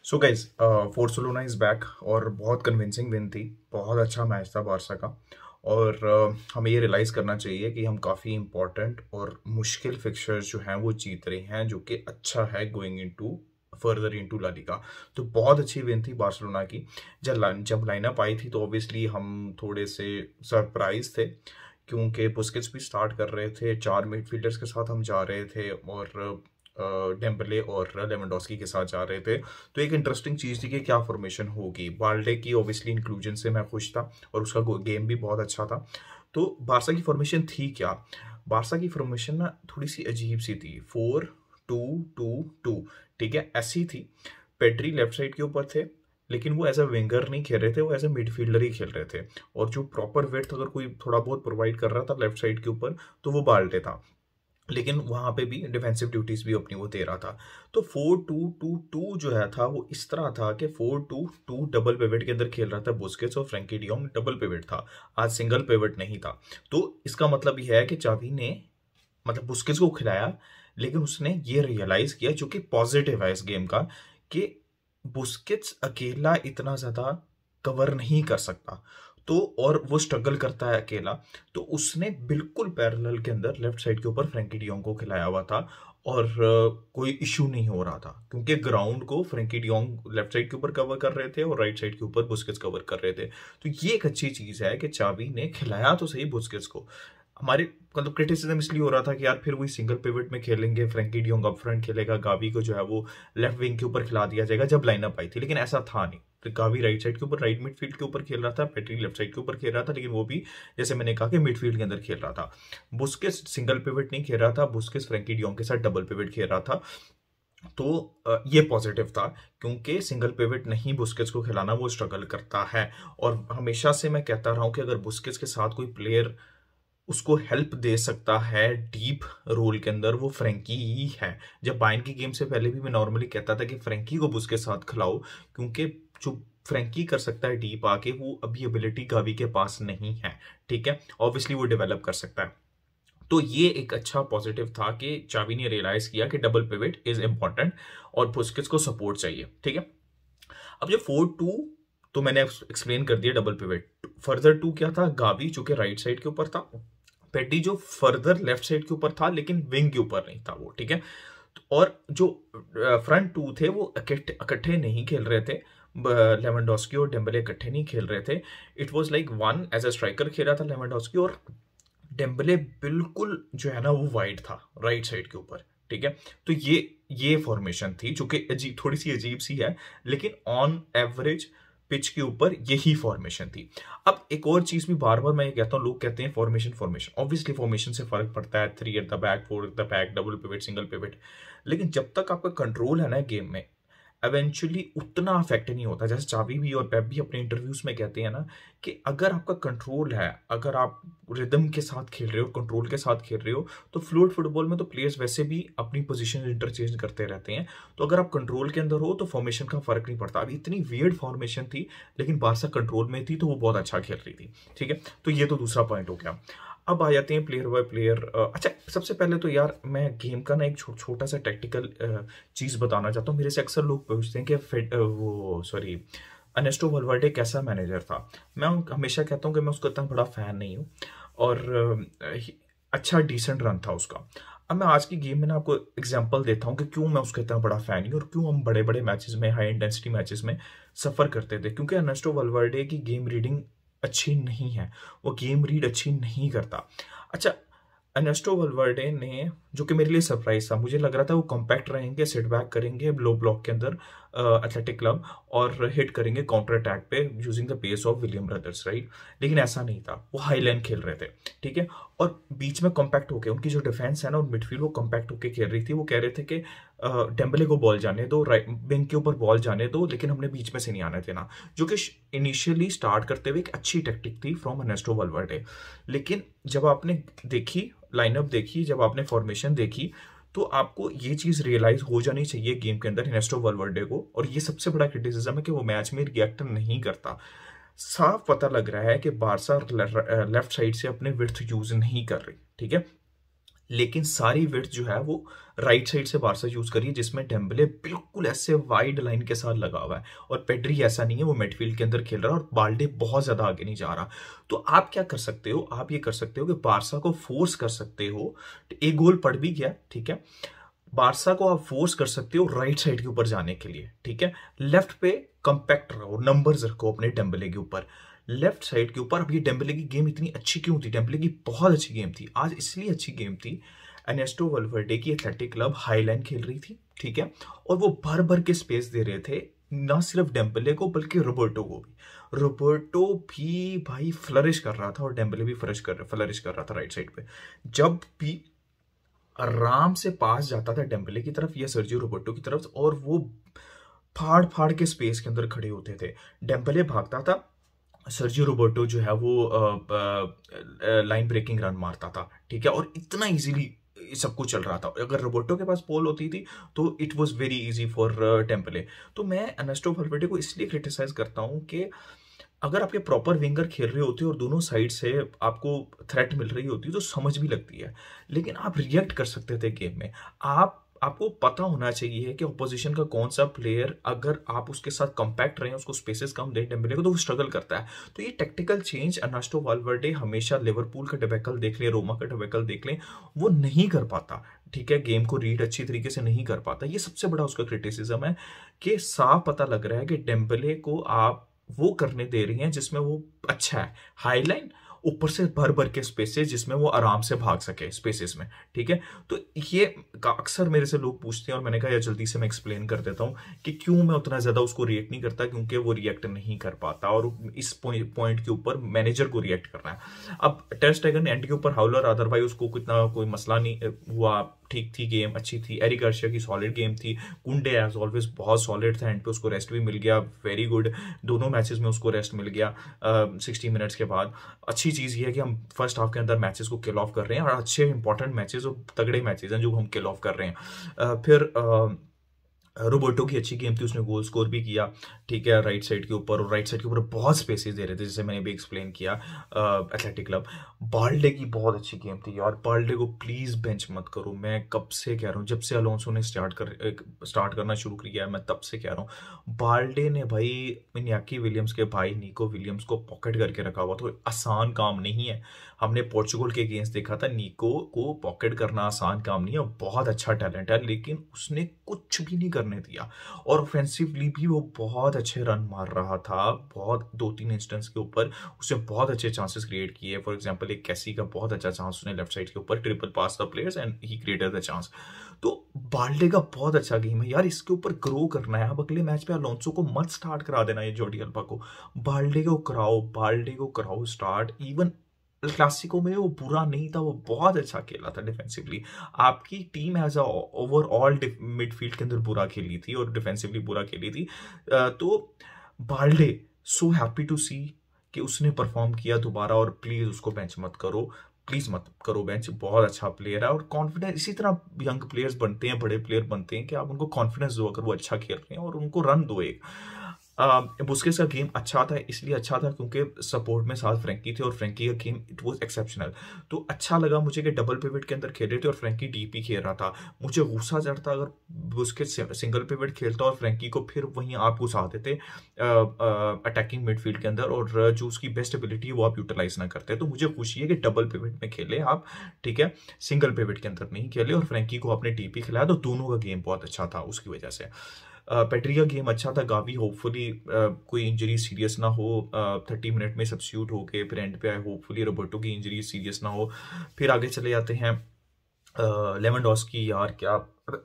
So guys Barcelona is back और बहुत convincing win थी। बहुत अच्छा मैच था बारसा का। और हमें ये रियलाइज़ करना चाहिए कि हम काफ़ी इंपॉर्टेंट और मुश्किल फिक्चर्स जो हैं वो जीत रहे हैं, जो कि अच्छा है going into further into La Liga. तो बहुत अच्छी विन थी बार्सिलोना की। जब लाइनअप आई थी तो ऑब्वियसली हम थोड़े से सरप्राइज थे, क्योंकि बुस्केट्स भी स्टार्ट कर रहे थे, 4 मिडफील्डर्स के साथ हम जा रहे थे और डेम्बले और लेवेंडोस्की के साथ जा रहे थे। तो एक इंटरेस्टिंग चीज़ थी कि क्या फॉर्मेशन होगी। बाल्डे की ऑब्वियसली इंक्लूजन से मैं खुश था और उसका गेम भी बहुत अच्छा था। तो बारसा की फॉर्मेशन थी क्या? बारसा की फॉर्मेशन ना थोड़ी सी अजीब सी थी, 4-2-2-2। ठीक है, ऐसी थी। पेड्री लेफ्ट साइड के ऊपर थे, लेकिन वो एज अ विंगर नहीं खेल रहे थे, वो एज अ मिडफील्डर ही खेल रहे थे। और जो प्रॉपर वेट अगर कोई थोड़ा बहुत प्रोवाइड कर रहा था लेफ्ट साइड के ऊपर, तो वो बाल्टे था। लेकिन वहां पे भी डिफेंसिव ड्यूटीज भी अपनी वो दे रहा था। तो 4-2-2-2 जो है था वो इस तरह था कि 4-2-2 डबल पिवट के अंदर खेल रहा था बुस्केट्स, और फ्रैंकी डियोंग डबल पिवट था, आज सिंगल पिवट नहीं था। तो इसका मतलब यह है कि चावी ने मतलब बुस्केट्स को खिलाया, लेकिन उसने ये रियलाइज किया, जो कि पॉजिटिव है इस गेम का, कि बुस्केट्स अकेला इतना ज्यादा कवर नहीं कर सकता। तो और वो स्ट्रगल करता है अकेला। तो उसने बिल्कुल पैरेलल के अंदर लेफ्ट साइड के ऊपर फ्रैंकी डियोंग को खिलाया हुआ था, और कोई इशू नहीं हो रहा था, क्योंकि ग्राउंड को फ्रैंकी डियोंग लेफ्ट साइड के ऊपर कवर कर रहे थे और राइट साइड के ऊपर बुस्केट्स कवर कर रहे थे। तो ये एक अच्छी चीज है कि चावी ने खिलाया तो सही बुस्केट्स को। हमारे मतलब क्रिटिसिज्म इसलिए हो रहा था कि यार फिर वही सिंगल पिवट में खेलेंगे, फ्रैंकी डियोंग अप फ्रंट खेलेगा, गावी को जो है वो लेफ्ट विंग के ऊपर खिला दिया जाएगा, जब लाइनअप आई थी। लेकिन ऐसा था नहीं। तो गावी राइट साइड के ऊपर, राइट मिडफील्ड के ऊपर खेल रहा था, पेट्री लेफ्ट साइड के ऊपर खेल रहा था, लेकिन वो भी जैसे मैंने कहा कि मिडफील्ड के अंदर खेल रहा था। बुस्केट्स सिंगल पिवट नहीं खेल रहा था, बुस्केट्स फ्रैंकी डियोंग के साथ डबल पिवट खेल रहा था। तो ये पॉजिटिव था, क्योंकि सिंगल पिवट नहीं बुस्केट्स को खिलाना, वो स्ट्रगल करता है। और हमेशा से मैं कहता रहा हूं कि अगर बुस्केट्स के साथ कोई प्लेयर उसको हेल्प दे सकता है डीप रोल के अंदर, वो फ्रैंकी ही है। जब बायर्न की गेम से पहले भी मैं नॉर्मली कहता था कि फ्रैंकी को बुस्केट्स के साथ खिलाओ, क्योंकि जो फ्रैंकी कर सकता है डीप आके, वो अभी एबिलिटी गावी के पास नहीं है। ठीक है, ऑब्वियसली वो डेवलप कर सकता है। तो ये एक अच्छा पॉजिटिव था कि चावी ने रियलाइज किया कि डबल पिवट इज इंपॉर्टेंट और बुस्केट्स को सपोर्ट चाहिए। ठीक है, अब ये 4-2 तो मैंने एक्सप्लेन कर दिया डबल पिवट। फर्दर टू क्या था? गावी जो कि राइट साइड के ऊपर था, पेटी जो फर्दर लेफ्ट साइड के ऊपर था, लेकिन विंग के ऊपर नहीं था वो। ठीक है, और जो फ्रंट टू थे वो इकट्ठे नहीं खेल रहे थे। लेवेंडोस्की और डेम्बले इकट्ठे नहीं खेल रहे थे। It was like one as a striker खेल रहा था लेवेंडोस्की, और डेम्बले बिल्कुल जो है ना वो वाइड था राइट साइड के ऊपर। ठीक है, तो ये फॉर्मेशन थी, जो कि अजीब, थोड़ी सी अजीब सी है, लेकिन ऑन एवरेज पिच के ऊपर यही फॉर्मेशन थी। अब एक और चीज भी बार बार मैं ये कहता हूँ, लोग कहते हैं फॉर्मेशन फॉर्मेशन, ऑब्वियसली फॉर्मेशन से फर्क पड़ता है, 3 at the back, 4 at the back, double pivot, single pivot. लेकिन जब तक आपका कंट्रोल है ना गेम में, एवेंचुअली उतना अफेक्ट नहीं होता। जैसे चावी भी और पेप भी अपने इंटरव्यूज में कहते हैं ना, कि अगर आपका कंट्रोल है, अगर आप रिदम के साथ खेल रहे हो, कंट्रोल के साथ खेल रहे हो, तो फ्लूइड फुटबॉल में तो प्लेयर्स वैसे भी अपनी पोजीशन इंटरचेंज करते रहते हैं। तो अगर आप कंट्रोल के अंदर हो तो फॉर्मेशन का फर्क नहीं पड़ता। अभी इतनी वियर्ड फॉर्मेशन थी, लेकिन बारसा कंट्रोल में थी, तो वो बहुत अच्छा खेल रही थी। ठीक है, तो ये तो दूसरा पॉइंट हो गया। अब आ जाते हैं प्लेयर बाय प्लेयर। अच्छा, सबसे पहले तो यार मैं गेम का ना एक छोटा सा टेक्निकल चीज बताना चाहता हूँ। मेरे से अक्सर लोग पूछते हैं कि वो सॉरी अनेस्टो वलवर्डे कैसा मैनेजर था। मैं हमेशा कहता हूँ कि मैं उसका इतना बड़ा फैन नहीं हूँ, और अच्छा डिसेंट रन था उसका। अब मैं आज की गेम में ना आपको एग्जांपल देता हूँ कि क्यों मैं उसका इतना बड़ा फैन हूँ, और क्यों हम बड़े बड़े मैचेस में, हाई इंटेंसिटी मैचेस में सफर करते थे। क्योंकि अनेस्टो वलवर्डे की गेम रीडिंग अच्छी नहीं है, वो गेम रीड अच्छी नहीं करता। अच्छा, अनेस्टो वलवर्डे ने, जो कि मेरे लिए सरप्राइज था, मुझे लग रहा था वो कॉम्पैक्ट रहेंगे, सेट बैक करेंगे लो ब्लॉक के अंदर एथलेटिक क्लब, और हिट करेंगे काउंटर अटैक पे using the pace of William brothers, right. लेकिन ऐसा नहीं था, वो हाई लाइन खेल रहे थे। ठीक है, और बीच में कॉम्पैक्ट होके उनकी जो डिफेंस है ना, और मिडफील्ड, वो कॉम्पैक्ट होके खेल रही थी। वो कह रहे थे कि डेम्बले को बॉल जाने दो, राइट विंग के ऊपर बॉल जाने दो, लेकिन हमने बीच में से नहीं आने देना, जो कि इनिशियली स्टार्ट करते हुए एक अच्छी टेक्टिक थी फ्रॉम अनेस्टो वलवर्डे। लेकिन जब आपने देखी लाइनअप देखी, जब आपने फॉर्मेशन देखी, तो आपको ये चीज रियलाइज हो जानी चाहिए गेम के अंदर इनेस्टो वलवर्डे को। और ये सबसे बड़ा क्रिटिसिज्म है कि वो मैच में रिएक्ट नहीं करता। साफ पता लग रहा है कि बारसा लेफ्ट साइड से अपने विड्थ यूज नहीं कर रही। ठीक है, लेकिन सारी विड्थ जो है वो राइट साइड से बारसा यूज करिए, जिसमें डेम्बले बिल्कुल ऐसे वाइड लाइन के साथ लगा हुआ है, और पेड्री ऐसा नहीं है, वो मिडफील्ड के अंदर खेल रहा है, और बाल्डे बहुत ज्यादा आगे नहीं जा रहा। तो आप क्या कर सकते हो, आप ये कर सकते हो कि बारसा को फोर्स कर सकते हो। एक गोल पड़ भी गया, ठीक है, बारसा को आप फोर्स कर सकते हो राइट साइड के ऊपर जाने के लिए, ठीक है। लेफ्ट पे कंपैक्ट रहो, नंबर्स रखो अपने डेम्बले के ऊपर, लेफ्ट साइड के ऊपर। अब ये डेम्बले की गेम इतनी अच्छी क्यों थी, डेम्बले की बहुत अच्छी गेम थी आज, इसलिए अच्छी गेम थी, एनेस्टो वल्वर्डे की एथलेटिक क्लब हाईलाइन खेल रही थी, ठीक है, और वो भर भर के स्पेस दे रहे थे, ना सिर्फ डेम्बले को बल्कि रोबर्टो को भी। रोबर्टो भी भाई फ्लरिश कर रहा था, और डेम्बले भी फ्लरिश कर रहा था राइट साइड पे। जब भी आराम से पास जाता था डेम्बले की तरफ या सर्जियो रोबर्टो की तरफ, और वो फाड़ फाड़ के स्पेस के अंदर खड़े होते थे, डेम्बले भागता था, सर्जियो रोबर्टो जो है वो लाइन ब्रेकिंग रन मारता था, ठीक है, और इतना इजीली सब कुछ चल रहा था। अगर रोबर्टो के पास बॉल होती थी तो it was very easy for temple. तो मैं एर्नेस्टो वल्वर्डे को इसलिए क्रिटिसाइज करता हूं कि अगर आपके प्रॉपर विंगर खेल रहे होते और दोनों साइड से आपको थ्रेट मिल रही होती तो समझ भी लगती है, लेकिन आप रिएक्ट कर सकते थे गेम में। आपको पता होना चाहिए कि ऑपोजिशन का कौन सा प्लेयर, अगर आप उसके साथ कंपैक्ट रहे, उसको स्पेसेस कम दें डेम्बले को, तो वो स्ट्रगल करता है। तो ये टेक्टिकल चेंज एर्नेस्टो वल्वर्डे हमेशा, लिवरपूल का डिबेकल देख लें, रोमा का डिबेकल देख लें, वो नहीं कर पाता, ठीक है, गेम को रीड अच्छी तरीके से नहीं कर पाता। ये सबसे बड़ा उसका क्रिटिसिज्म है कि साफ पता लग रहा है कि डेम्बले को आप वो करने दे रही हैं जिसमें वो अच्छा है, हाईलाइन, ऊपर से भर भर के स्पेसेस जिसमें वो आराम से भाग सके स्पेसेस में, ठीक है। तो ये अक्सर मेरे से लोग पूछते हैं, और मैंने कहा यार जल्दी से मैं एक्सप्लेन कर देता हूं कि क्यों मैं उतना ज्यादा उसको रिएक्ट नहीं करता, क्योंकि वो रिएक्ट नहीं कर पाता, और इस पॉइंट के ऊपर मैनेजर को रिएक्ट करना है। अब टर स्टेगन एंड के ऊपर हाउलर, अदरवाइज उसको कितना कोई मसला नहीं हुआ, ठीक थी गेम, अच्छी थी। एरिक गार्सिया की सॉलिड गेम थी। कुंडे एज ऑलवेज बहुत सॉलिड था, एंड पे उसको रेस्ट भी मिल गया, वेरी गुड। दोनों मैचेस में उसको रेस्ट मिल गया 60 मिनट्स के बाद। अच्छी चीज़ ये है कि हम फर्स्ट हाफ के अंदर मैचेस को किल ऑफ कर रहे हैं, और अच्छे इंपॉर्टेंट मैचेस और तगड़े मैचेस हैं जो हम किल ऑफ कर रहे हैं। फिर रोबर्टो की अच्छी गेम थी, उसने गोल स्कोर भी किया, ठीक है, राइट साइड के ऊपर, और राइट साइड के ऊपर बहुत स्पेसेस दे रहे थे, जैसे मैंने भी एक्सप्लेन किया। एथलेटिक क्लब, बाल्डे की बहुत अच्छी गेम थी यार, बाल्डे को प्लीज बेंच मत करो, मैं कब से कह रहा हूँ, जब से अलोंसो ने स्टार्ट करना शुरू किया, मैं तब से कह रहा हूँ, बाल्डे ने भाई इन्याकी विलियम्स के भाई निको विलियम्स को पॉकेट करके रखा हुआ, तो आसान काम नहीं है। हमने पोर्चुगल के अगेंस्ट देखा था, निको को पॉकेट करना आसान काम नहीं है, बहुत अच्छा टैलेंट है, लेकिन उसने कुछ भी नहीं करने दिया, और ऑफेंसिवली भी वो बहुत अच्छे रन मार रहा था, बहुत 2-3 इंस्टेंस के ऊपर उसने बहुत अच्छे चांसेस क्रिएट किए। फॉर एग्जांपल एक कैसी का बहुत अच्छा चांस उसने लेफ्ट साइड के ऊपर triple pass the players and he created the chance. तो बाल्डे का बहुत अच्छा गेम है यार, इसके ऊपर ग्रो करना है। अब अगले मैच पे अलोंसो को मत स्टार्ट करा देना ये जॉर्डी अल्बा को, बाल्डे को कराओ, बाल्डे को कराओ स्टार्ट। इवन क्लासिको में वो बुरा नहीं था, वो बहुत अच्छा खेला था डिफेंसिवली। आपकी team as a overall midfield के अंदर बुरा खेली थी और डिफेंसिवली बुरा खेली थी। तो बाल्डे, सो हैप्पी टू सी कि उसने परफॉर्म किया दोबारा, और प्लीज उसको बेंच मत करो, प्लीज मत करो बेंच, बहुत अच्छा प्लेयर है। और कॉन्फिडेंस, इसी तरह यंग प्लेयर्स बनते हैं, बड़े प्लेयर बनते हैं कि आप उनको कॉन्फिडेंस दो अगर वो अच्छा खेल रहे हैं, और उनको रन दो एक। बुस्केट्स का गेम अच्छा था, इसलिए अच्छा था क्योंकि सपोर्ट में साथ फ्रैंकी थे, और फ्रैंकी का गेम इट वाज एक्सेप्शनल। तो अच्छा लगा मुझे कि डबल पिवट के अंदर खेल रहे थे और फ्रैंकी डीपी खेल रहा था। मुझे गुस्सा चढ़ता अगर बुस्केट्स सिंगल पिवट खेलता और फ्रैंकी को फिर वहीं आप घुसा देते अटैकिंग मिडफील्ड के अंदर, और जो उसकी बेस्ट एबिलिटी है वो आप यूटिलाइज ना करते। तो मुझे खुशी है कि डबल पिवट में खेले आप, ठीक है, सिंगल पिवट के अंदर नहीं खेले, और फ्रैंकी को आपने डीपी खिलाया, तो दोनों का गेम बहुत अच्छा था उसकी वजह से। पेड्री का गेम अच्छा था, गावी होपफुली कोई इंजरी सीरियस ना हो, 30 मिनट में सब्स्टिट्यूट होके फिर एंड पे आए, होपफुली रोबर्टो की इंजरी सीरियस ना हो। फिर आगे चले जाते हैं लेवेंडोस्की, यार क्या,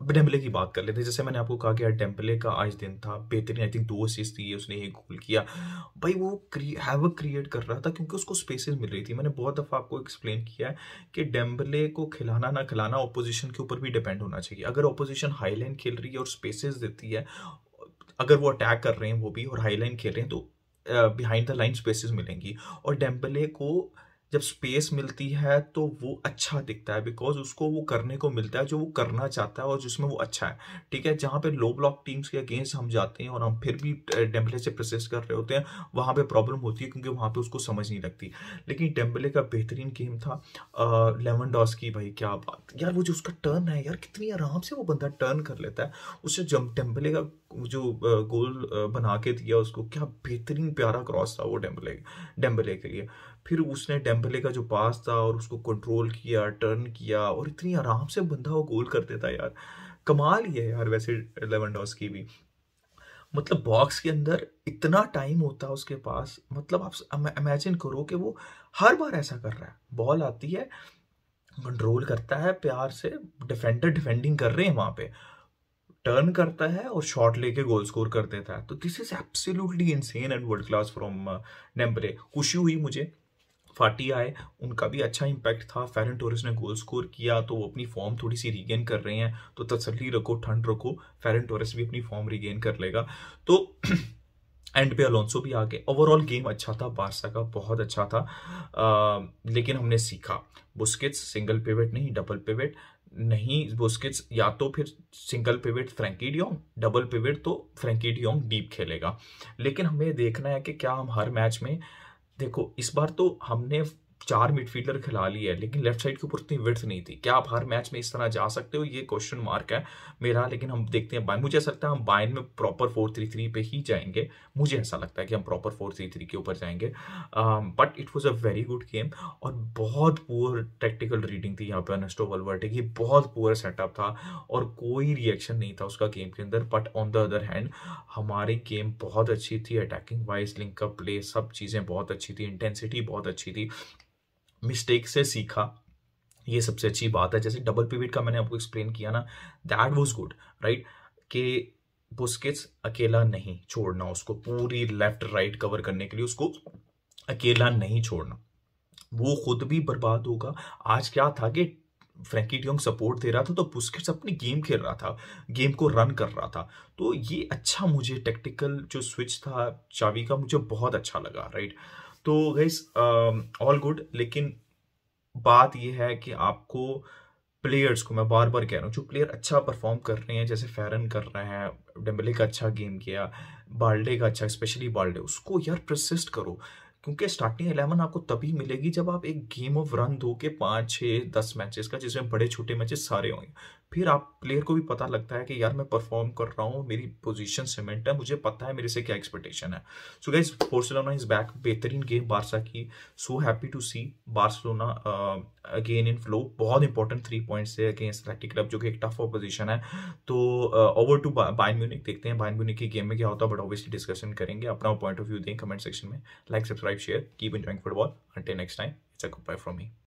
डेम्बले की बात कर लेते हैं। जैसे मैंने आपको कहा कि यार डेम्बले का आज दिन था बेहतरीन, आई थिंक 2 असिस्ट दिए उसने, एक गोल किया भाई, वो हैवक क्रिएट कर रहा था क्योंकि उसको स्पेसेस मिल रही थी। मैंने बहुत दफ़ा आपको एक्सप्लेन किया है कि डेम्बले को खिलाना ना खिलाना ऑपोजिशन के ऊपर भी डिपेंड होना चाहिए। अगर ऑपोजिशन हाई लाइन खेल रही है और स्पेसेस देती है, अगर वो अटैक कर रहे हैं वो भी और हाई लाइन खेल रहे हैं, तो बिहाइंड द लाइन स्पेसेस मिलेंगी, और डेम्बले को जब स्पेस मिलती है तो वो अच्छा दिखता है, बिकॉज उसको वो करने को मिलता है जो वो करना चाहता है और जिसमें वो अच्छा है। ठीक है, जहाँ पे लो ब्लॉक टीम्स के अगेंस्ट हम जाते हैं और हम फिर भी डेम्बले से प्रोसेस कर रहे होते हैं, वहाँ पे प्रॉब्लम होती है क्योंकि वहाँ पे उसको समझ नहीं लगती। लेकिन डेम्बले का बेहतरीन गेम था। लेवेंडोस्की भाई क्या बात यार, वो जो उसका टर्न है यार, कितनी आराम से वो बंदा टर्न कर लेता है। उससे जब डेम्बले का जो गोल बना के दिया उसको, क्या बेहतरीन प्यारा क्रॉस था वो डेम्बले के लिए। फिर उसने डेम्बले का जो पास था और उसको कंट्रोल किया, टर्न किया और इतनी आराम से बंदा वो गोल कर देता यार। कमाल ही है यार वैसे लेवेंडोस्की भी। मतलब बॉक्स के अंदर इतना टाइम होता है उसके पास, मतलब आप इमेजिन करो कि वो हर बार ऐसा कर रहा है। बॉल आती है, कंट्रोल करता है प्यार से, डिफेंडर डिफेंडिंग कर रहे हैं वहां पे, टर्न करता है और शॉट लेके गोल स्कोर कर देता है। तो this is absolutely insane and world class from Dembele. खुशी हुई मुझे, फाटी आए, उनका भी अच्छा इंपैक्ट था। फेरन टोरेस ने गोल स्कोर किया तो वो अपनी फॉर्म थोड़ी सी रिगेन कर रहे हैं, तो तसल्ली रखो, ठंड रखो, फेरन टोरेस भी अपनी फॉर्म रिगेन कर लेगा। तो एंड पे अलोंसो भी आ गए। ओवरऑल गेम अच्छा था, बारसा का बहुत अच्छा था। लेकिन हमने सीखा, बुस्केट्स सिंगल पिवट नहीं डबल पिवट नहीं, बुस्केट्स या तो फिर single pivot Frenkie de Jong, double pivot तो फ्रैंकी डियोंग डीप खेलेगा। लेकिन हमें देखना है कि क्या हम हर मैच में, देखो इस बार तो हमने 4 मिडफील्डर खिला लिया है, लेकिन लेफ्ट साइड के ऊपर उतनी विड्थ नहीं थी। क्या आप हर मैच में इस तरह जा सकते हो, ये क्वेश्चन मार्क है मेरा। लेकिन हम देखते हैं, मुझे ऐसा लगता है हम बायन में प्रॉपर 4-3-3 पे ही जाएंगे। मुझे ऐसा लगता है कि हम प्रॉपर 4-3-3 के ऊपर जाएंगे। But it was a very good game और बहुत पुअर टेक्टिकल रीडिंग थी यहाँ पे अर्नेस्टो वाल्वर्डे की। बहुत पुअर सेटअप था और कोई रिएक्शन नहीं था उसका गेम के अंदर। But on the other hand हमारी गेम बहुत अच्छी थी, attacking wise, link up play, सब चीज़ें बहुत अच्छी थी, इंटेंसिटी बहुत अच्छी थी। मिस्टेक से सीखा, ये सबसे अच्छी बात है। जैसे डबल पिवट का मैंने आपको एक्सप्लेन किया ना, दैट वाज गुड, राइट, कि बुस्केट्स अकेला नहीं छोड़ना, उसको पूरी लेफ्ट राइट कवर करने के लिए उसको अकेला नहीं छोड़ना, वो खुद भी बर्बाद होगा। आज क्या था कि फ्रैंकी डियोंग सपोर्ट दे रहा था तो बुस्केट्स अपनी गेम खेल रहा था, गेम को रन कर रहा था। तो ये अच्छा, मुझे टेक्टिकल जो स्विच था चावी का मुझे बहुत अच्छा लगा, राइट। तो गाइस ऑल गुड। लेकिन बात यह है कि आपको प्लेयर्स को, मैं बार बार कह रहा हूँ, जो प्लेयर अच्छा परफॉर्म कर रहे हैं, जैसे फेरन कर रहे हैं, डेम्बले का अच्छा गेम किया, बाल्डे का अच्छा, स्पेशली बाल्डे, उसको यार परसिस्ट करो। क्योंकि स्टार्टिंग 11 आपको तभी मिलेगी जब आप एक गेम ऑफ रन दो के 5-6-10 मैचेस का, जिसमें बड़े छोटे मैचेस सारे होंगे। फिर आप प्लेयर को भी पता लगता है कि यार मैं परफॉर्म कर रहा हूँ, मेरी पोजीशन सीमेंट है, मुझे पता है मेरे से क्या एक्सपेक्टेशन है। So guys, Barcelona is back. बेहतरीन गेम बारसा की, so happy to see Barcelona again in flow. बहुत इंपॉर्टेंट 3 पॉइंट्स है अगेंस्ट एथलेटिक क्लब, जो कि एक टफ ऑपोजिशन है। तो ओवर टू बायर्न म्यूनिख, देखते हैं बायर्न म्यूनिख की गेम में क्या होता है, बट ऑब्वियसली डिस्कशन करेंगे। अपना पॉइंट ऑफ व्यू दें कमेंट सेक्शन में। Like, subscribe, share. Keep enjoying football. Until next time, it's a goodbye from me.